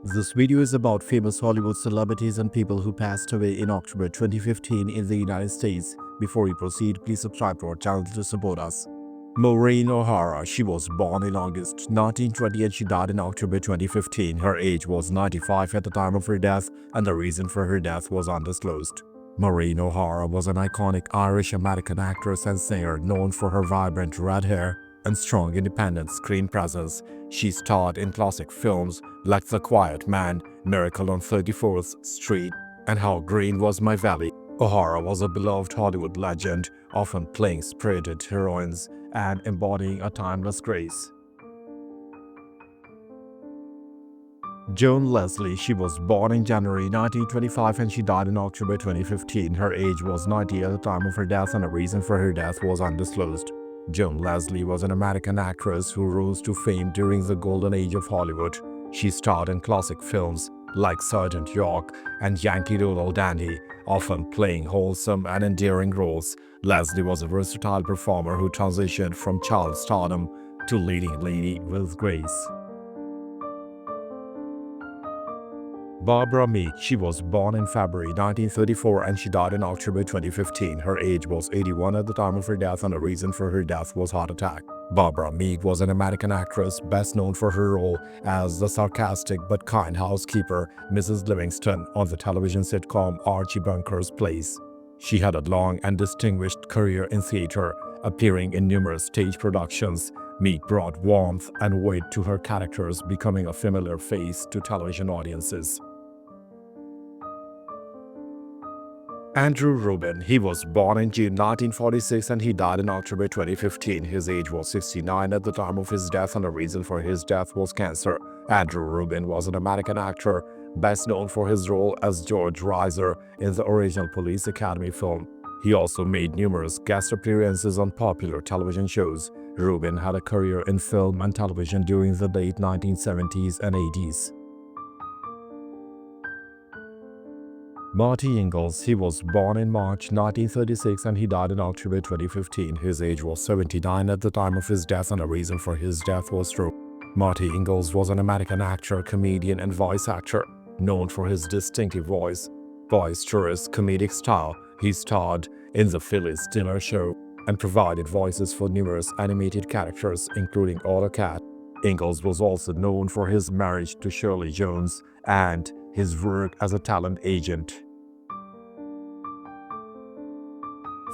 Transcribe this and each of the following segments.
This video is about famous Hollywood celebrities and people who passed away in October 2015 in the United States. Before we proceed, please subscribe to our channel to support us. Moren OHara, she was born in August 1920 and she died in October 2015. Her age was 95 at the time of her death, and the reason for her death was undisclosed. Moren OHara was an iconic Irish-American actress and singer known for her vibrant red hair and strong independent screen presence. She starred in classic films like The Quiet Man, Miracle on 34th Street, and How Green Was My Valley. OHara was a beloved Hollywood legend, often playing spirited heroines and embodying a timeless grace. Joan Leslie, she was born in January 1925 and she died in October 2015. Her age was 90 at the time of her death, and the reason for her death was undisclosed. Joan Leslie was an American actress who rose to fame during the golden age of Hollywood. She starred in classic films like Sergeant York and Yankee Doodle Dandy, often playing wholesome and endearing roles. Leslie was a versatile performer who transitioned from child stardom to leading lady with grace. Barbara Meek, she was born in February 1934 and she died in October 2015. Her age was 81 at the time of her death, and the reason for her death was heart attack. Barbara Meek was an American actress best known for her role as the sarcastic but kind housekeeper Mrs. Livingston on the television sitcom Archie Bunker's Place. She had a long and distinguished career in theater, appearing in numerous stage productions. Meek brought warmth and weight to her characters, becoming a familiar face to television audiences. Andrew Rubin, he was born in June 1946 and he died in October 2015. His age was 69 at the time of his death, and the reason for his death was cancer. Andrew Rubin was an American actor, best known for his role as George Reiser in the original Police Academy film. He also made numerous guest appearances on popular television shows. Rubin had a career in film and television during the late 1970s and 80s. Marty Engles, he was born in March 1936 and he died in October 2015. His age was 79 at the time of his death, and the reason for his death was stroke. Marty Engles was an American actor, comedian, and voice actor, known for his distinctive voice, boisterous comedic style. He starred in the Phyllis Diller Show and provided voices for numerous animated characters, including Autocat. Engles was also known for his marriage to Shirley Jones and his work as a talent agent.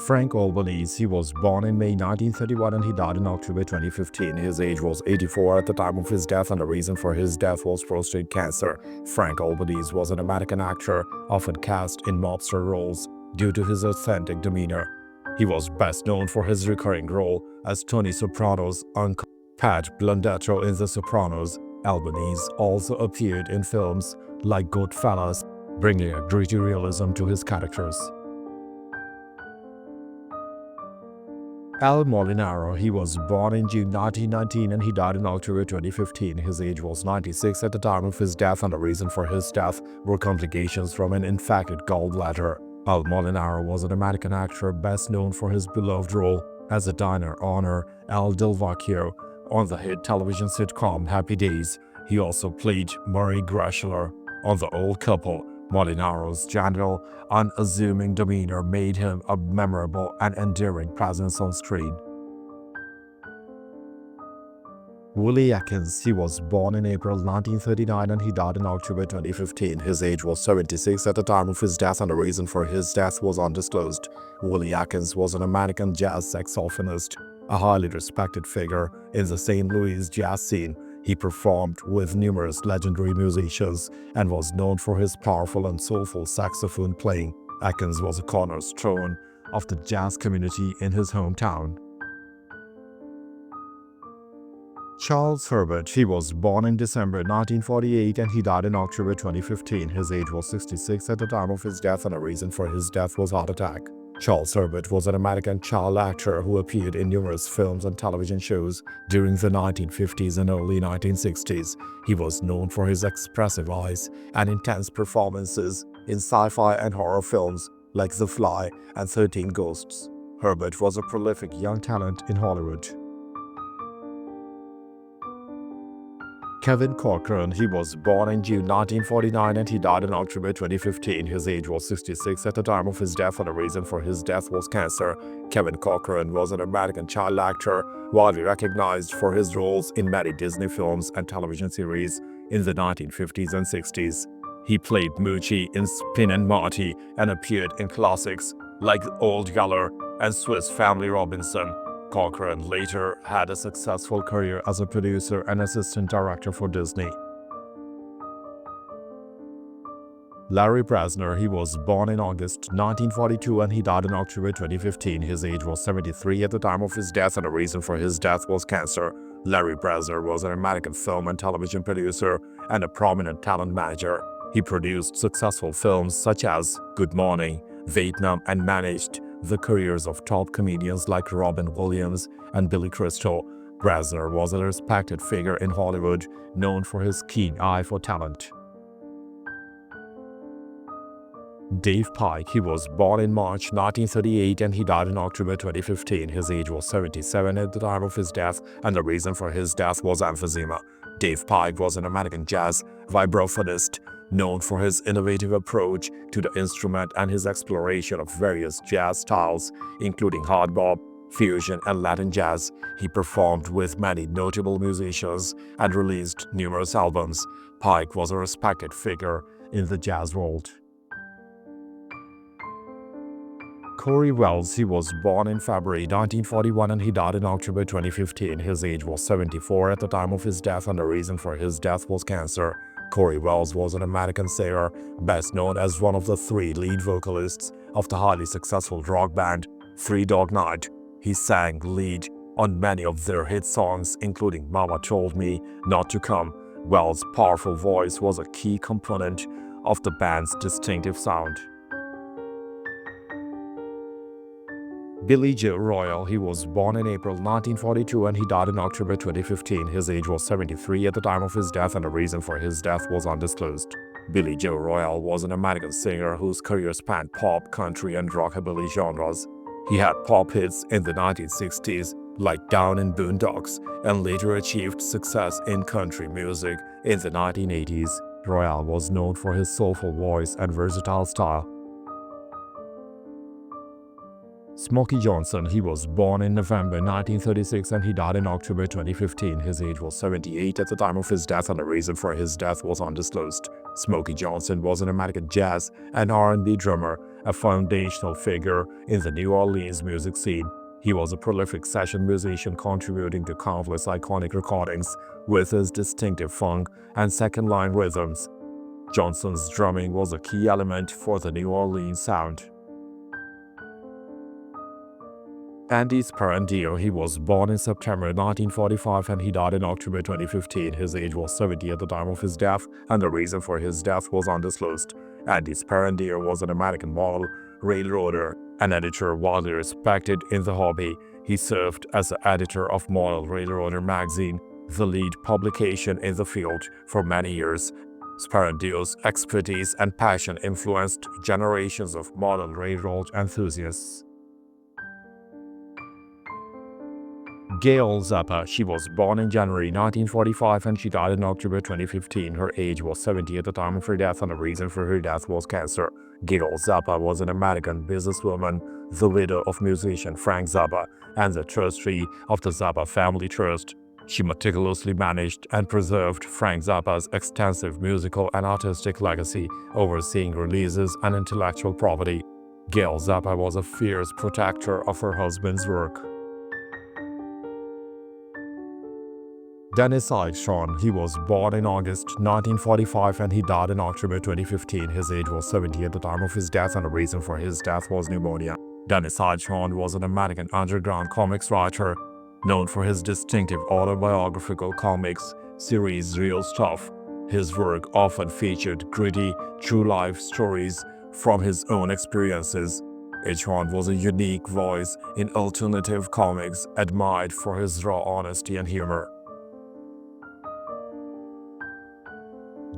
Frank Albanese, he was born in May 1931 and he died in October 2015. His age was 84 at the time of his death, and the reason for his death was prostate cancer. Frank Albanese was an American actor, often cast in mobster roles due to his authentic demeanor. He was best known for his recurring role as Tony Soprano's uncle Pat Blundetto in The Sopranos. Albanese also appeared in films like Goodfellas, bringing a gritty realism to his characters. Al Molinaro, he was born in June 1919 and he died in October 2015. His age was 96 at the time of his death, and the reason for his death were complications from an infected gallbladder. Al Molinaro was an American actor best known for his beloved role as a diner owner Al Delvecchio on the hit television sitcom Happy Days. He also played Murray Greshler on The Old Couple. Molinaro's gentle, unassuming demeanor made him a memorable and endearing presence on screen. Willie Atkins, he was born in April 1939 and he died in October 2015. His age was 76 at the time of his death, and the reason for his death was undisclosed. Willie Atkins was an American jazz saxophonist, a highly respected figure in the St. Louis jazz scene. He performed with numerous legendary musicians and was known for his powerful and soulful saxophone playing. Atkins was a cornerstone of the jazz community in his hometown. Charles Herbert, he was born in December 1948 and he died in October 2015. His age was 66 at the time of his death, and the reason for his death was heart attack. Charles Herbert was an American child actor who appeared in numerous films and television shows during the 1950s and early 1960s. He was known for his expressive eyes and intense performances in sci-fi and horror films like The Fly and 13 Ghosts. Herbert was a prolific young talent in Hollywood. Kevin Corkran, he was born in June 1949 and he died in October 2015. His age was 66 at the time of his death, and the reason for his death was cancer. Kevin Corkran was an American child actor, widely recognized for his roles in many Disney films and television series in the 1950s and 60s. He played Moochie in Spin and Marty and appeared in classics like Old Yeller and Swiss Family Robinson. Corkran later had a successful career as a producer and assistant director for Disney. Larry Braser, he was born in August 1942 and he died in October 2015. His age was 73 at the time of his death, and the reason for his death was cancer. Larry Braser was an American film and television producer and a prominent talent manager. He produced successful films such as Good Morning, Vietnam, and managed the careers of top comedians like Robin Williams and Billy Crystal. Braser was a respected figure in Hollywood, known for his keen eye for talent. Dave Pike, he was born in March 1938 and he died in October 2015. His age was 77 at the time of his death, and the reason for his death was emphysema. Dave Pike was an American jazz vibraphonist, known for his innovative approach to the instrument and his exploration of various jazz styles, including hard bop, fusion, and Latin jazz. He performed with many notable musicians and released numerous albums. Pike was a respected figure in the jazz world. Cory Wells, he was born in February 1941 and he died in October 2015. His age was 74 at the time of his death, and the reason for his death was cancer. Cory Wells was an American singer, best known as one of the three lead vocalists of the highly successful rock band Three Dog Night. He sang lead on many of their hit songs, including Mama Told Me Not to Come. Wells' powerful voice was a key component of the band's distinctive sound. Billy Joe Royal, he was born in April 1942 and he died in October 2015. His age was 73 at the time of his death, and the reason for his death was undisclosed. Billy Joe Royal was an American singer whose career spanned pop, country, and rockabilly genres. He had pop hits in the 1960s like Down in Boondocks and later achieved success in country music in the 1980s. Royal was known for his soulful voice and versatile style. Smokey Johnson, he was born in November 1936 and he died in October 2015. His age was 78 at the time of his death, and the reason for his death was undisclosed. Smokey Johnson was an American jazz and R&B drummer, a foundational figure in the New Orleans music scene. He was a prolific session musician, contributing to countless iconic recordings with his distinctive funk and second-line rhythms. Johnson's drumming was a key element for the New Orleans sound. Andy Sparandio, he was born in September 1945 and he died in October 2015. His age was 70 at the time of his death, and the reason for his death was undisclosed. Andy Sparandio was an American model, railroader, and editor widely respected in the hobby. He served as the editor of Model Railroader magazine, the lead publication in the field, for many years. Sparandio's expertise and passion influenced generations of model railroad enthusiasts. Gail Zappa, she was born in January 1945 and she died in October 2015. Her age was 70 at the time of her death, and the reason for her death was cancer. Gail Zappa was an American businesswoman, the widow of musician Frank Zappa, and the trustee of the Zappa Family Trust. She meticulously managed and preserved Frank Zappa's extensive musical and artistic legacy, overseeing releases and intellectual property. Gail Zappa was a fierce protector of her husband's work. Dennis Shan, he was born in August 1945 and he died in October 2015. His age was 70 at the time of his death, and the reason for his death was pneumonia. Dennis Shan was an American underground comics writer, known for his distinctive autobiographical comics series Real Stuff. His work often featured gritty, true-life stories from his own experiences. Shan was a unique voice in alternative comics, admired for his raw honesty and humor.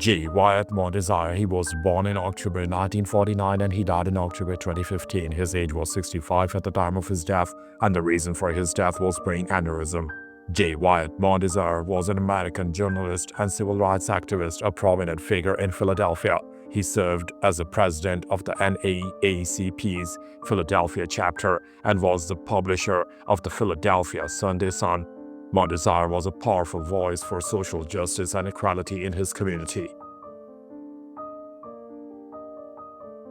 Wyatt Mondesar, he was born in October 1949 and he died in October 2015. His age was 65 at the time of his death, and the reason for his death was brain aneurysm. J. Wyatt Mondesar was an American journalist and civil rights activist, a prominent figure in Philadelphia. He served as the president of the NAACP's Philadelphia chapter and was the publisher of the Philadelphia Sunday Sun. Mondesar was a powerful voice for social justice and equality in his community.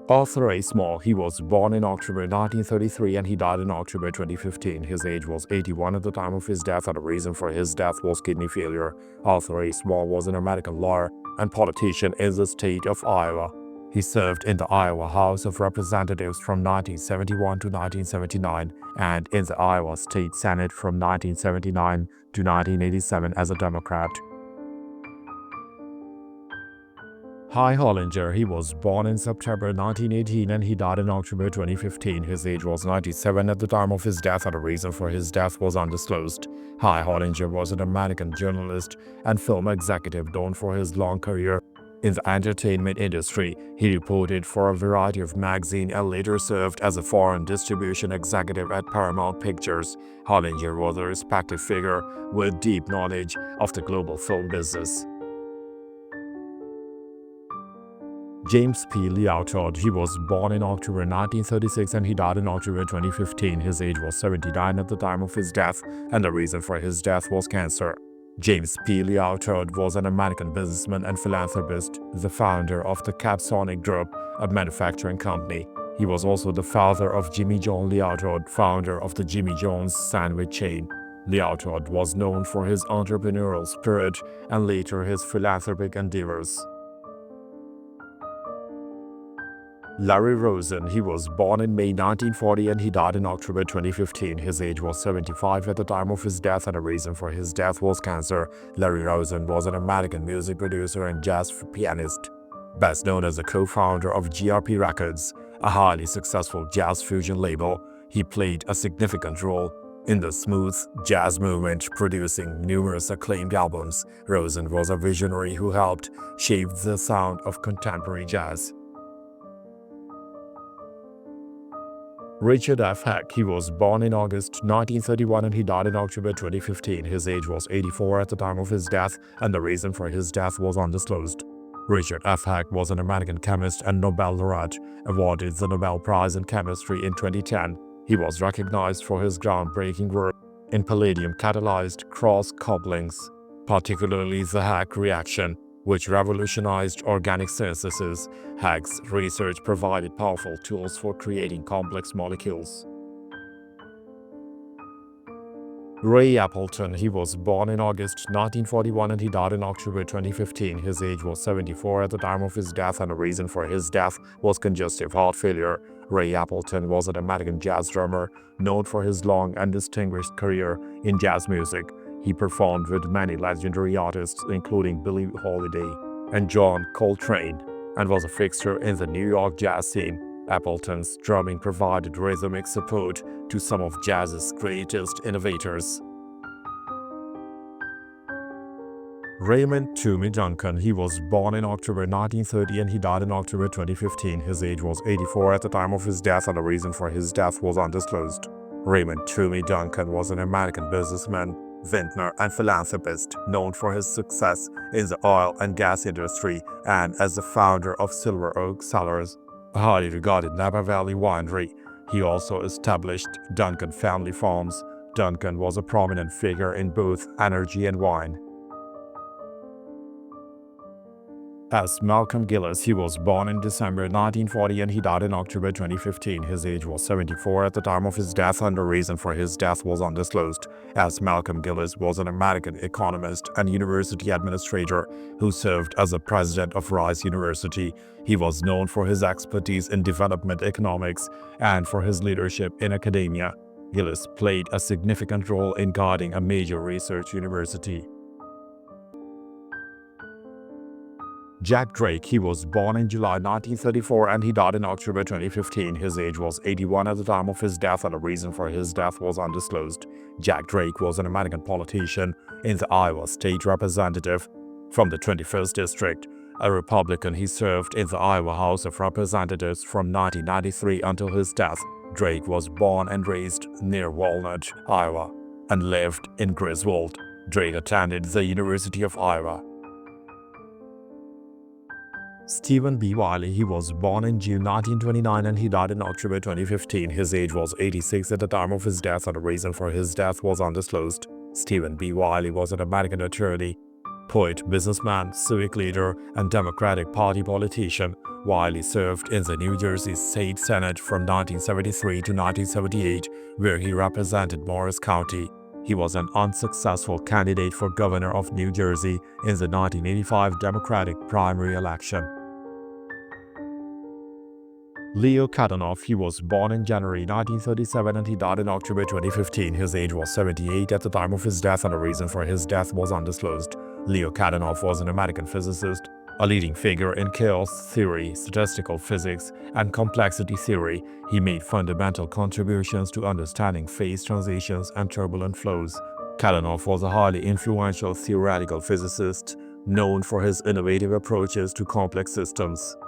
Arthur A. Small, he was born in October 1933 and he died in October 2015. His age was 81 at the time of his death, and the reason for his death was kidney failure. Arthur A. Small was an American lawyer and politician in the state of Iowa. He served in the Iowa House of Representatives from 1971 to 1979 and in the Iowa State Senate from 1979 to 1987 as a Democrat. Hollinger, he was born in September 1918 and he died in October 2015. His age was 97 at the time of his death, and the reason for his death was undisclosed. Hollinger was an American journalist and film executive known for his long career in the entertainment industry. He reported for a variety of magazines and later served as a foreign distribution executive at Paramount Pictures. Hollinger was a respected figure with deep knowledge of the global film business. James P. Leautard, he was born in October 1936 and he died in October 2015. His age was 79 at the time of his death, and the reason for his death was cancer. James P. Leautard was an American businessman and philanthropist, the founder of the Capsonic Group, a manufacturing company. He was also the father of Jimmy John Leautard, founder of the Jimmy John's sandwich chain. Leautard was known for his entrepreneurial spirit and later his philanthropic endeavors. Larry Rosen, he was born in May 1940 and he died in October 2015. His age was 75 at the time of his death, and the reason for his death was cancer. Larry Rosen was an American music producer and jazz pianist, best known as the co-founder of GRP Records, a highly successful jazz fusion label. He played a significant role in the smooth jazz movement, producing numerous acclaimed albums. Rosen was a visionary who helped shape the sound of contemporary jazz. Richard F. Fack, he was born in August 1931 and he died in October 2015. His age was 84 at the time of his death, and the reason for his death was undisclosed. Richard F. Fack was an American chemist and Nobel laureate, awarded the Nobel Prize in Chemistry in 2010. He was recognized for his groundbreaking work in palladium-catalyzed cross-couplings, particularly the Hack reaction, which revolutionized organic synthesis. Hack's research provided powerful tools for creating complex molecules. Ray Appleton, he was born in August 1941 and he died in October 2015. His age was 74 at the time of his death, and the reason for his death was congestive heart failure. Ray Appleton was an American jazz drummer known for his long and distinguished career in jazz music. He performed with many legendary artists including Billie Holiday and John Coltrane, and was a fixture in the New York jazz scene. Appleton's drumming provided rhythmic support to some of jazz's greatest innovators. Raymond Tumi Duncan, he was born in October 1930 and he died in October 2015. His age was 84 at the time of his death, and the reason for his death was undisclosed. Raymond Tumi Duncan was an American businessman, vintner, and philanthropist known for his success in the oil and gas industry and as the founder of Silver Oak Cellars, a highly regarded Napa Valley winery. He also established Duncan Family Farms. Duncan was a prominent figure in both energy and wine. As Malcolm Gillis, he was born in December 1940 and he died in October 2015. His age was 74 at the time of his death, and the reason for his death was undisclosed. As Malcolm Gillis was an American economist and university administrator who served as the president of Rice University. He was known for his expertise in development economics and for his leadership in academia. Gillis played a significant role in guiding a major research university. Jack Drake, he was born in July 1934 and he died in October 2015. His age was 81 at the time of his death, and the reason for his death was undisclosed. Jack Drake was an American politician in the Iowa State Representative from the 21st District. A Republican, he served in the Iowa House of Representatives from 1993 until his death. Drake was born and raised near Walnut, Iowa. and lived in Griswold. Drake attended the University of Iowa. Stephen B. Wiley, he was born in June 1929 and he died in October 2015. His age was 86 at the time of his death, and the reason for his death was undisclosed. Stephen B. Wiley was an American attorney, poet, businessman, civic leader, and Democratic Party politician. Wiley served in the New Jersey State Senate from 1973 to 1978, where he represented Morris County. He was an unsuccessful candidate for governor of New Jersey in the 1985 Democratic primary election. Leo Kadenov, he was born in January 1937 and he died in October 2015. His age was 78 at the time of his death, and the reason for his death was undisclosed. Leo Kadenov was an American physicist, a leading figure in chaos theory, statistical physics, and complexity theory. He made fundamental contributions to understanding phase transitions and turbulent flows. Kadenov was a highly influential theoretical physicist, known for his innovative approaches to complex systems.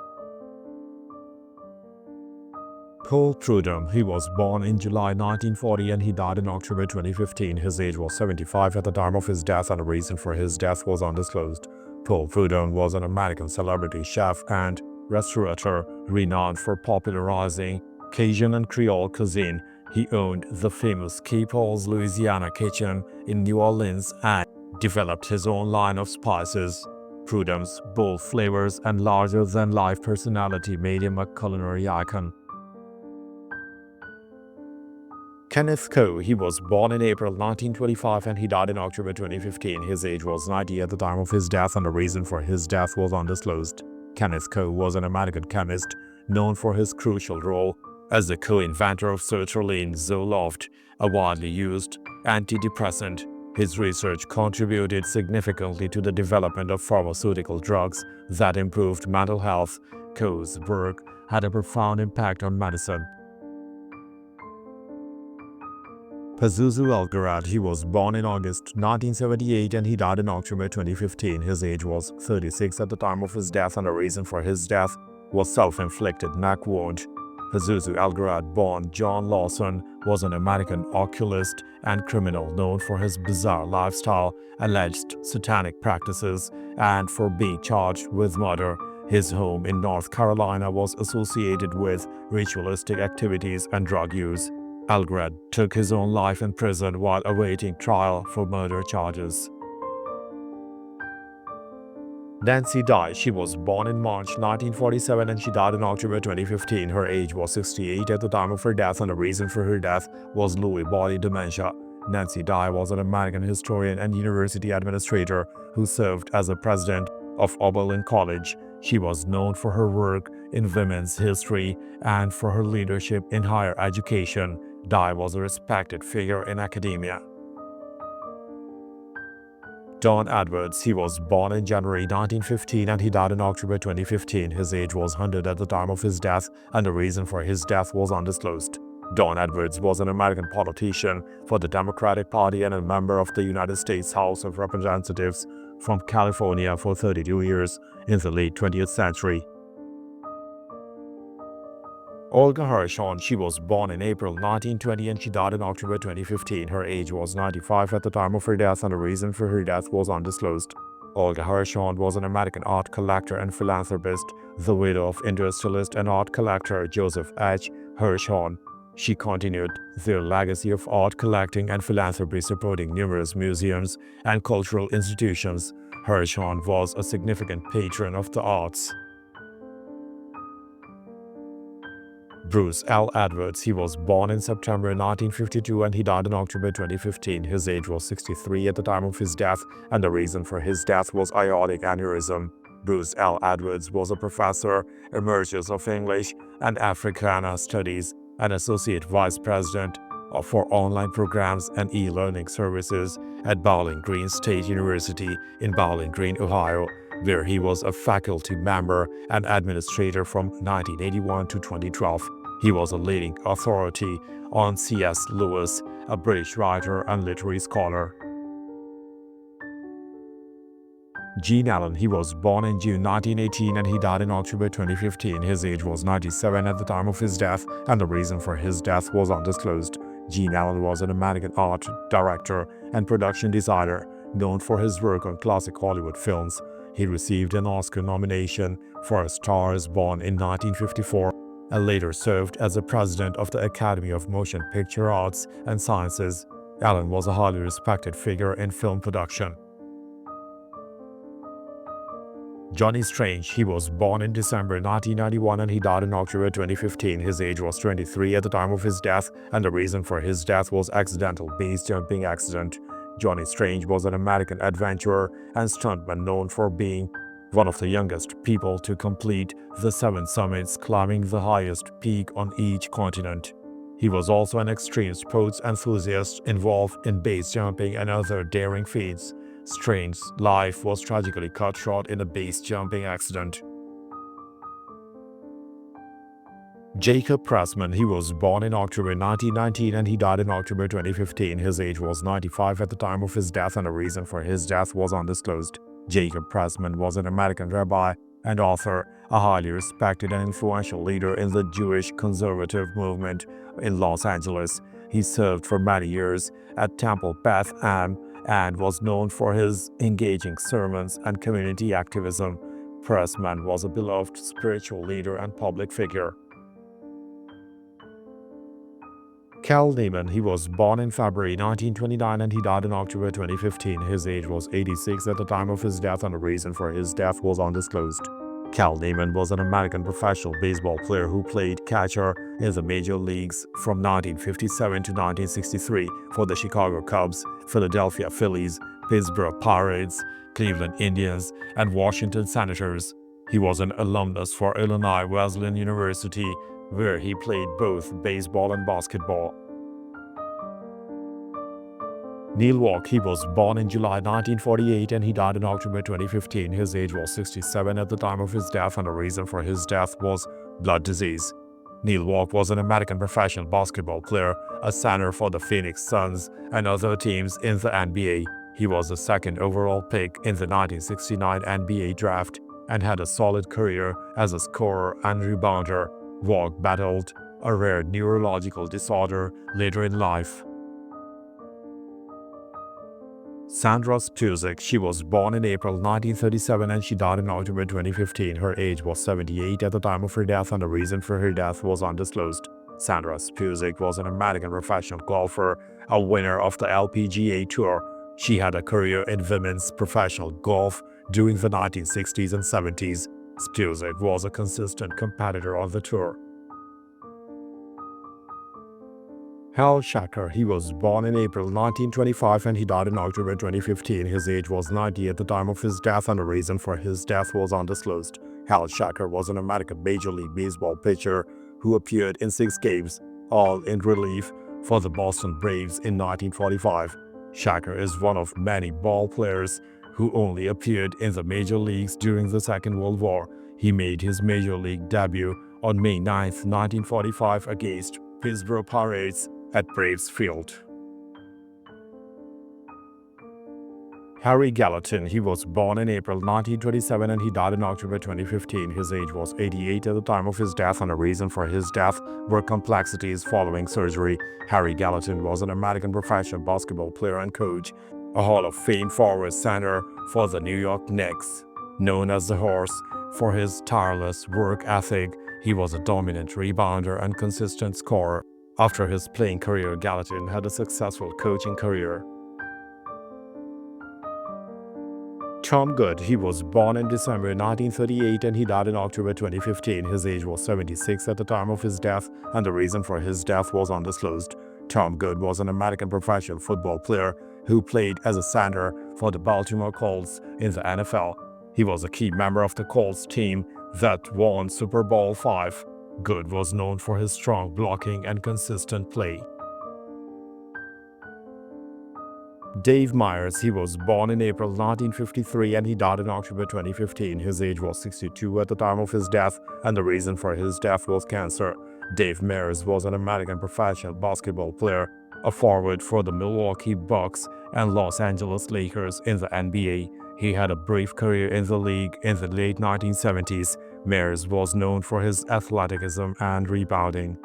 Paul Trudel, he was born in July 1940 and he died in October 2015. His age was 75 at the time of his death, and the reason for his death was undisclosed. Paul Trudel was an American celebrity chef and restaurateur renowned for popularizing Cajun and Creole cuisine. He owned the famous K. Paul's Louisiana Kitchen in New Orleans and developed his own line of spices. Trudel's bold flavors and larger-than-life personality made him a culinary icon. Kenneth Co, he was born in April 1925 and he died in October 2015. His age was 90 at the time of his death, and the reason for his death was undisclosed. Kenneth Co was an American chemist known for his crucial role as the co-inventor of sertraline Zoloft, a widely used antidepressant. His research contributed significantly to the development of pharmaceutical drugs that improved mental health. Co's work had a profound impact on medicine. Pisces Algarad, he was born in August 1978 and he died in October 2015. His age was 36 at the time of his death, and the reason for his death was self-inflicted neck wound. Pisces Algarad, born John Lawson, was an American occultist and criminal known for his bizarre lifestyle, alleged satanic practices, and for being charged with murder. His home in North Carolina was associated with ritualistic activities and drug use. Algarad took his own life in prison while awaiting trial for murder charges. Nancy Dye, she was born in March 1947 and she died in October 2015. Her age was 68 at the time of her death, and the reason for her death was Lewy body dementia. Nancy Dye was an American historian and university administrator who served as the president of Oberlin College. She was known for her work in women's history and for her leadership in higher education. Dye was a respected figure in academia. Don Edwards, he was born in January 1915 and he died in October 2015. His age was 100 at the time of his death, and the reason for his death was undisclosed. Don Edwards was an American politician for the Democratic Party and a member of the United States House of Representatives from California for 32 years in the late 20th century. Olga Hirshhorn, she was born in April 1920 and she died in October 2015. Her age was 95 at the time of her death, and the reason for her death was undisclosed. Olga Hirshhorn was an American art collector and philanthropist, the widow of industrialist and art collector Joseph H. Hirshhorn. She continued their legacy of art collecting and philanthropy, supporting numerous museums and cultural institutions. Hirshhorn was a significant patron of the arts. Bruce L. Edwards, he was born in September 1952 and he died in October 2015. His age was 63 at the time of his death, and the reason for his death was aortic aneurysm. Bruce L. Edwards was a professor emeritus of English and Africana Studies, an associate vice president for online programs and e-learning services at Bowling Green State University in Bowling Green, Ohio, where he was a faculty member and administrator from 1981 to 2012. He was a leading authority on C.S. Lewis, a British writer and literary scholar. Gene Allen, he was born in June 1918 and he died in October 2015. His age was 97 at the time of his death, and the reason for his death was undisclosed. Gene Allen was an American art director and production designer known for his work on classic Hollywood films. He received an Oscar nomination for A Star is Born in 1954 and later served as the president of the Academy of Motion Picture Arts and Sciences. Allen was a highly respected figure in film production. Johnny Strange, he was born in December 1991 and he died in October 2015. His age was 23 at the time of his death, and the reason for his death was accidental base jumping accident. Johnny Strange was an American adventurer and stuntman known for being one of the youngest people to complete the 7 summits, climbing the highest peak on each continent. He was also an extreme sports enthusiast involved in base jumping and other daring feats. Strange's life was tragically cut short in a base jumping accident. Jacob Pressman, he was born in October 1919 and he died in October 2015. His age was 95 at the time of his death, and the reason for his death was undisclosed. Jacob Pressman was an American rabbi and author, a highly respected and influential leader in the Jewish conservative movement in Los Angeles. He served for many years at Temple Beth Am and was known for his engaging sermons and community activism. Pressman was a beloved spiritual leader and public figure. Cal Neiman, he was born in February 1929 and he died in October 2015. His age was 86 at the time of his death, and the reason for his death was undisclosed. Cal Neiman was an American professional baseball player who played catcher in the major leagues from 1957 to 1963 for the Chicago Cubs, Philadelphia Phillies, Pittsburgh Pirates, Cleveland Indians, and Washington Senators. He was an alumnus for Illinois Wesleyan University, where he played both baseball and basketball. Neil Walk, he was born in July 1948 and he died in October 2015. His age was 67 at the time of his death, and the reason for his death was blood disease. Neil Walk was an American professional basketball player, a center for the Phoenix Suns and other teams in the NBA. He was the second overall pick in the 1969 NBA draft and had a solid career as a scorer and rebounder. Walk battled a rare neurological disorder later in life. Sandra Spusk, she was born in April 1937 and she died in October 2015. Her age was 78 at the time of her death, and the reason for her death was undisclosed. Sandra Spusk was an American professional golfer, a winner of the LPGA Tour. She had a career in women's professional golf during the 1960s and 70s. Spusk was a consistent competitor on the tour. Hal Shaker, he was born in April 1925 and he died in October 2015. His age was 90 at the time of his death, and the reason for his death was undisclosed. Hal Shaker was an American Major League Baseball pitcher who appeared in 6 games, all in relief for the Boston Braves in 1945. Shaker is one of many ball players who only appeared in the major leagues during the Second World War. He made his major league debut on May 9, 1945 against Pittsburgh Pirates at Braves Field. Harry Gallatin, he was born in April 1927 and he died in October 2015. His age was 88 at the time of his death, and the reason for his death were complexities following surgery. Harry Gallatin was an American professional basketball player and coach, a Hall of Fame forward center for the New York Knicks. Known as the Horse for his tireless work ethic, he was a dominant rebounder and consistent scorer. After his playing career, Gallatin had a successful coaching career. Tom Good, he was born in December 1938 and he died in October 2015. His age was 76 at the time of his death, and the reason for his death was undisclosed. Tom Good was an American professional football player who played as a center for the Baltimore Colts in the NFL. He was a key member of the Colts team that won Super Bowl V. Good was known for his strong blocking and consistent play. Dave Myers, he was born in April 1953 and he died in October 2015. His age was 62 at the time of his death, and the reason for his death was cancer. Dave Myers was an American professional basketball player, a forward for the Milwaukee Bucks and Los Angeles Lakers in the NBA. He had a brief career in the league in the late 1970s. Myers was known for his athleticism and rebounding.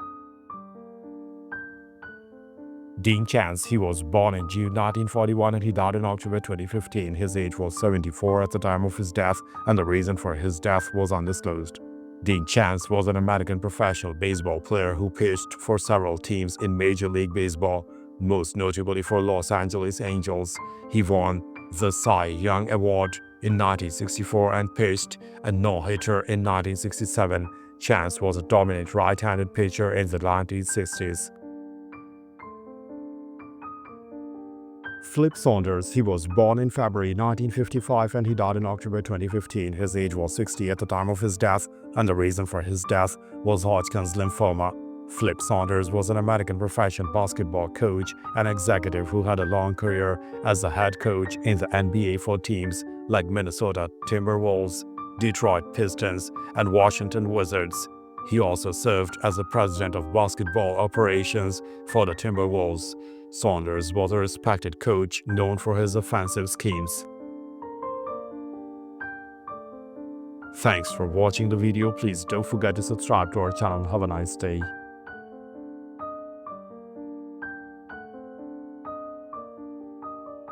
Dean Chance, he was born in June 1941 and he died in October 2015. His age was 74 at the time of his death, and the reason for his death was undisclosed. Dean Chance was an American professional baseball player who pitched for several teams in Major League Baseball, most notably for Los Angeles Angels. He won the Cy Young Award in 1964 and pitched a no-hitter in 1967. Chance was a dominant right-handed pitcher in the 1960s. Flip Saunders, he was born in February 1955 and he died in October 2015. His age was 60 at the time of his death, and the reason for his death was Hodgkin's lymphoma. Flip Saunders was an American professional basketball coach and executive who had a long career as a head coach in the NBA for teams like Minnesota Timberwolves, Detroit Pistons, and Washington Wizards. He also served as the president of basketball operations for the Timberwolves. Saunders was a respected coach known for his offensive schemes. Thanks for watching the video. Please don't forget to subscribe to our channel. Have a nice day.